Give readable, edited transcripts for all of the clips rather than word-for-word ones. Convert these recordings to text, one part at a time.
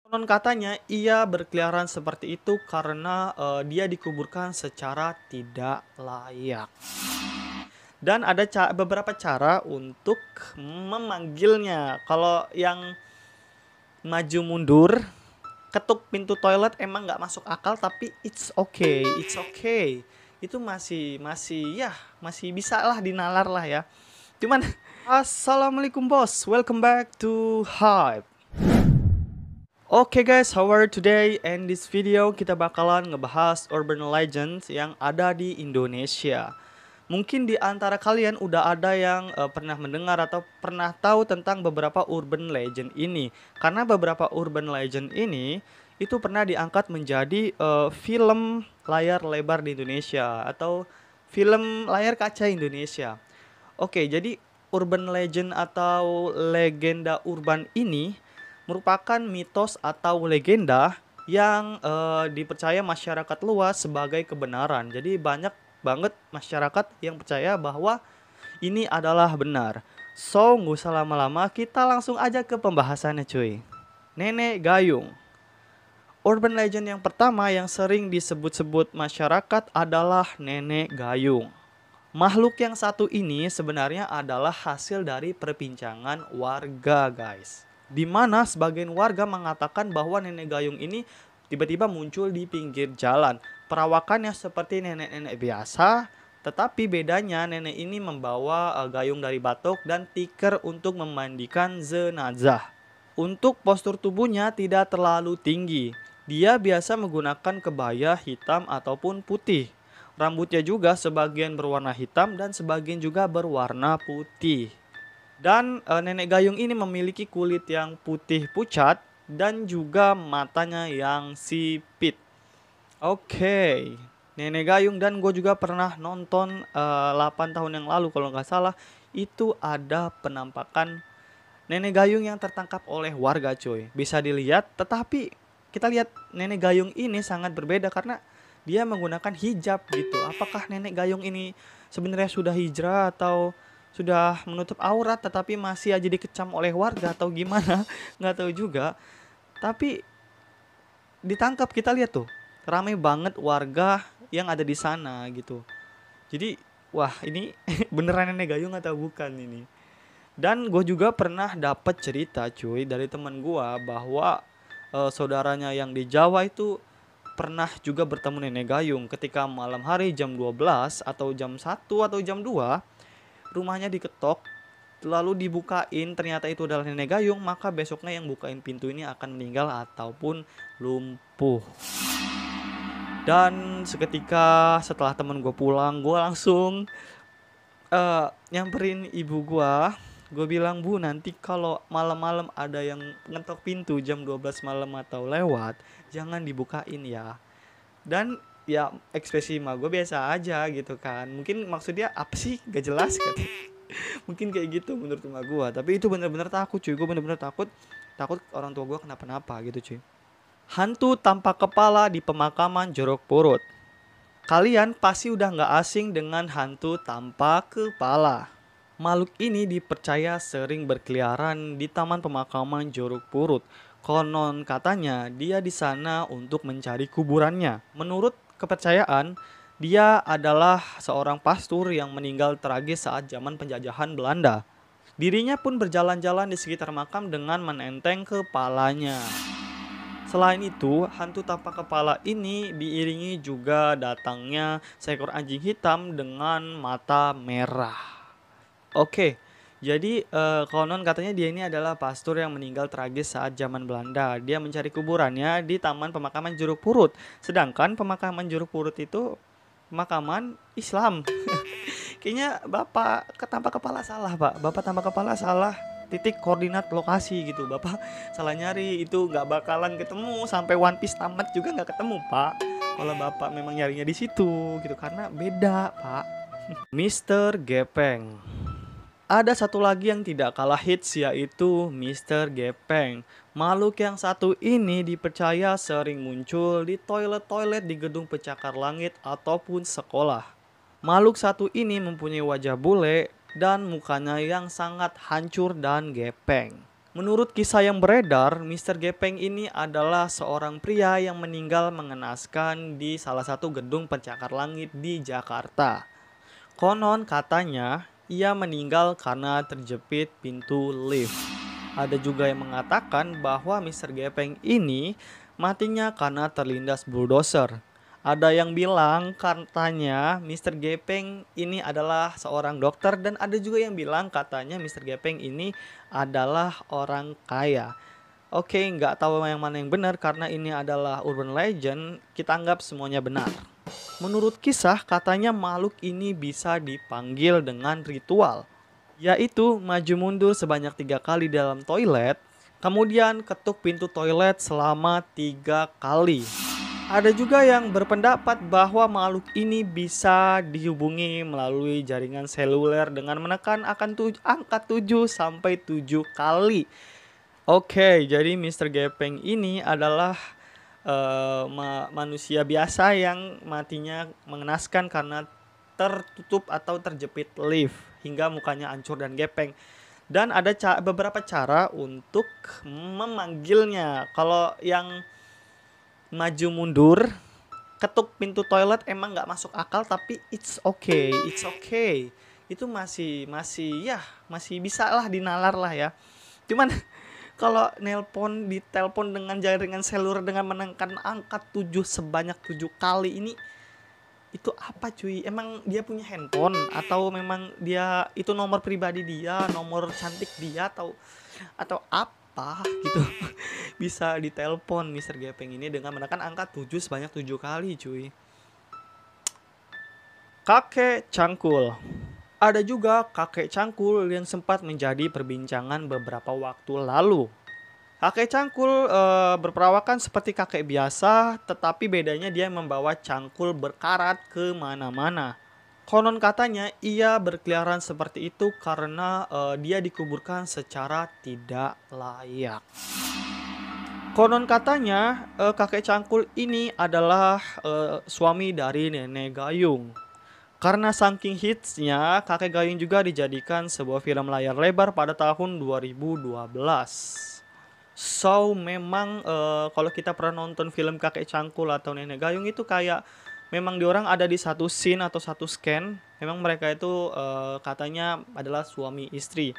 Konon katanya ia berkeliaran seperti itu karena dia dikuburkan secara tidak layak. Dan ada beberapa cara untuk memanggilnya. Kalau yang maju mundur, ketuk pintu toilet emang nggak masuk akal, tapi it's okay. Itu masih masih ya masih bisa lah dinalar lah ya. Cuman assalamualaikum bos, welcome back to Hype. Oke guys, how are you today? And this video kita bakalan ngebahas urban legends yang ada di Indonesia. Mungkin di antara kalian udah ada yang pernah mendengar atau pernah tahu tentang beberapa urban legend ini. Karena beberapa urban legend ini itu pernah diangkat menjadi film layar lebar di Indonesia atau film layar kaca Indonesia. Oke, jadi urban legend atau legenda urban ini merupakan mitos atau legenda yang dipercaya masyarakat luas sebagai kebenaran. Jadi banyak banget masyarakat yang percaya bahwa ini adalah benar. So, nggak usah lama-lama, kita langsung aja ke pembahasannya cuy. Nenek Gayung. Urban legend yang pertama yang sering disebut-sebut masyarakat adalah Nenek Gayung. Makhluk yang satu ini sebenarnya adalah hasil dari perbincangan warga guys. Di mana sebagian warga mengatakan bahwa nenek gayung ini tiba-tiba muncul di pinggir jalan. Perawakannya seperti nenek-nenek biasa, tetapi bedanya nenek ini membawa gayung dari batok dan tikar untuk memandikan jenazah. Untuk postur tubuhnya tidak terlalu tinggi. Dia biasa menggunakan kebaya hitam ataupun putih. Rambutnya juga sebagian berwarna hitam dan sebagian juga berwarna putih. Dan nenek gayung ini memiliki kulit yang putih pucat dan juga matanya yang sipit. Oke, nenek gayung, dan gue juga pernah nonton 8 tahun yang lalu kalau nggak salah. Itu ada penampakan nenek gayung yang tertangkap oleh warga cuy. Bisa dilihat, tetapi kita lihat nenek gayung ini sangat berbeda karena dia menggunakan hijab gitu. Apakah nenek gayung ini sebenarnya sudah hijrah atau sudah menutup aurat tetapi masih aja dikecam oleh warga atau gimana? Nggak tahu juga. Tapi ditangkap, kita lihat tuh. Ramai banget warga yang ada di sana gitu. Jadi wah, ini beneran nenek gayung atau bukan ini? Dan gue juga pernah dapet cerita cuy dari teman gue bahwa saudaranya yang di Jawa itu pernah juga bertemu nenek gayung ketika malam hari jam 12 atau jam 1 atau jam 2 rumahnya diketok lalu dibukain, ternyata itu adalah nenek gayung, maka besoknya yang bukain pintu ini akan meninggal ataupun lumpuh. Dan seketika setelah temen gue pulang, gue langsung nyamperin ibu gue bilang, bu nanti kalau malam-malam ada yang ngetok pintu jam 12 malam atau lewat, jangan dibukain ya. Dan ya ekspresi mah gue biasa aja gitu kan, mungkin maksudnya apa sih gak jelas kan. Mungkin kayak gitu menurut emak gue, tapi itu bener-bener takut cuy, gue bener-bener takut orang tua gue kenapa-napa gitu cuy. Hantu tanpa kepala di pemakaman Jorok Purut. Kalian pasti udah gak asing dengan hantu tanpa kepala. Makhluk ini dipercaya sering berkeliaran di taman pemakaman Jorok Purut. Konon katanya dia di sana untuk mencari kuburannya. Menurut kepercayaan, dia adalah seorang pastor yang meninggal tragis saat zaman penjajahan Belanda. Dirinya pun berjalan-jalan di sekitar makam dengan menenteng kepalanya. Selain itu, hantu tanpa kepala ini diiringi juga datangnya seekor anjing hitam dengan mata merah. Oke, jadi konon katanya dia ini adalah pastor yang meninggal tragis saat zaman Belanda. Dia mencari kuburannya di Taman Pemakaman Juruk Purut. Sedangkan pemakaman Juruk Purut itu pemakaman Islam. Kayaknya Bapak tanpa kepala salah, Pak. Bapak tanpa kepala salah titik koordinat lokasi gitu. Bapak salah nyari, itu nggak bakalan ketemu sampai One Piece tamat juga nggak ketemu, Pak. Kalau Bapak memang nyarinya di situ gitu, karena beda, Pak. Mister Gepeng. Ada satu lagi yang tidak kalah hits, yaitu Mister Gepeng. Makhluk yang satu ini dipercaya sering muncul di toilet-toilet di gedung pencakar langit ataupun sekolah. Makhluk satu ini mempunyai wajah bule dan mukanya yang sangat hancur dan gepeng. Menurut kisah yang beredar, Mr. Gepeng ini adalah seorang pria yang meninggal mengenaskan di salah satu gedung pencakar langit di Jakarta. Konon katanya ia meninggal karena terjepit pintu lift. Ada juga yang mengatakan bahwa Mr. Gepeng ini matinya karena terlindas bulldozer. Ada yang bilang katanya Mr. Gepeng ini adalah seorang dokter, dan ada juga yang bilang katanya Mr. Gepeng ini adalah orang kaya. Oke, nggak tahu yang mana yang benar karena ini adalah urban legend, kita anggap semuanya benar. Menurut kisah, katanya makhluk ini bisa dipanggil dengan ritual, yaitu maju mundur sebanyak 3 kali dalam toilet, kemudian ketuk pintu toilet selama 3 kali. Ada juga yang berpendapat bahwa makhluk ini bisa dihubungi melalui jaringan seluler dengan menekan angka 7 sampai 7 kali. Oke, jadi Mr. Gepeng ini adalah manusia biasa yang matinya mengenaskan karena tertutup atau terjepit lift hingga mukanya hancur dan gepeng. Dan ada beberapa cara untuk memanggilnya. Kalau yang maju mundur, ketuk pintu toilet emang nggak masuk akal, tapi it's okay. Itu masih bisa lah dinalar lah ya. Cuman kalau ditelepon dengan jaringan seluler dengan menekan angka 7 sebanyak 7 kali ini, itu apa cuy? Emang dia punya handphone atau memang dia itu nomor pribadi dia, nomor cantik dia atau apa gitu? Bisa ditelepon Mr. Gepeng ini dengan menekan angka 7 sebanyak 7 kali cuy. Kakek cangkul. Ada juga kakek cangkul yang sempat menjadi perbincangan beberapa waktu lalu. Kakek cangkul berperawakan seperti kakek biasa, tetapi bedanya dia membawa cangkul berkarat kemana-mana. Konon katanya ia berkeliaran seperti itu karena dia dikuburkan secara tidak layak. Konon katanya kakek cangkul ini adalah suami dari Nenek Gayung. Karena saking hitsnya, Kakek Gayung juga dijadikan sebuah film layar lebar pada tahun 2012. So, memang kalau kita pernah nonton film Kakek Cangkul atau Nenek Gayung itu kayak memang diorang ada di satu scene atau satu scan. Memang mereka itu katanya adalah suami istri.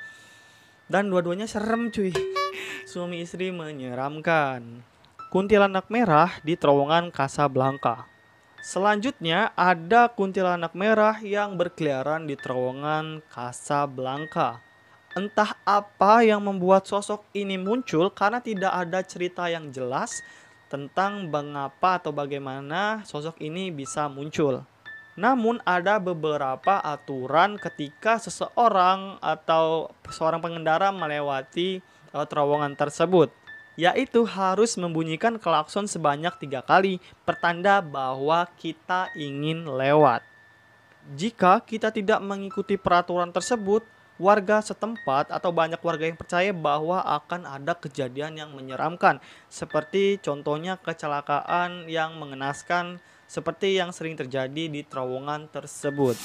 Dan dua-duanya serem cuy. Suami istri menyeramkan. Kuntilanak merah di terowongan Casablanca. Selanjutnya ada kuntilanak merah yang berkeliaran di terowongan Casablanca. Entah apa yang membuat sosok ini muncul karena tidak ada cerita yang jelas tentang mengapa atau bagaimana sosok ini bisa muncul. Namun ada beberapa aturan ketika seseorang atau seorang pengendara melewati terowongan tersebut, yaitu harus membunyikan klakson sebanyak 3 kali, pertanda bahwa kita ingin lewat. Jika kita tidak mengikuti peraturan tersebut, warga setempat atau banyak warga yang percaya bahwa akan ada kejadian yang menyeramkan, seperti contohnya kecelakaan yang mengenaskan seperti yang sering terjadi di terowongan tersebut.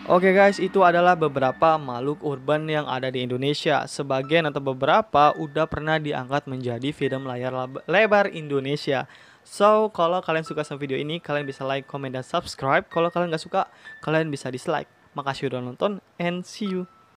Oke guys, itu adalah beberapa makhluk urban yang ada di Indonesia. Sebagian atau beberapa udah pernah diangkat menjadi film layar lebar Indonesia. So, kalau kalian suka sama video ini, kalian bisa like, comment, dan subscribe. Kalau kalian gak suka, kalian bisa dislike. Makasih udah nonton, and see you.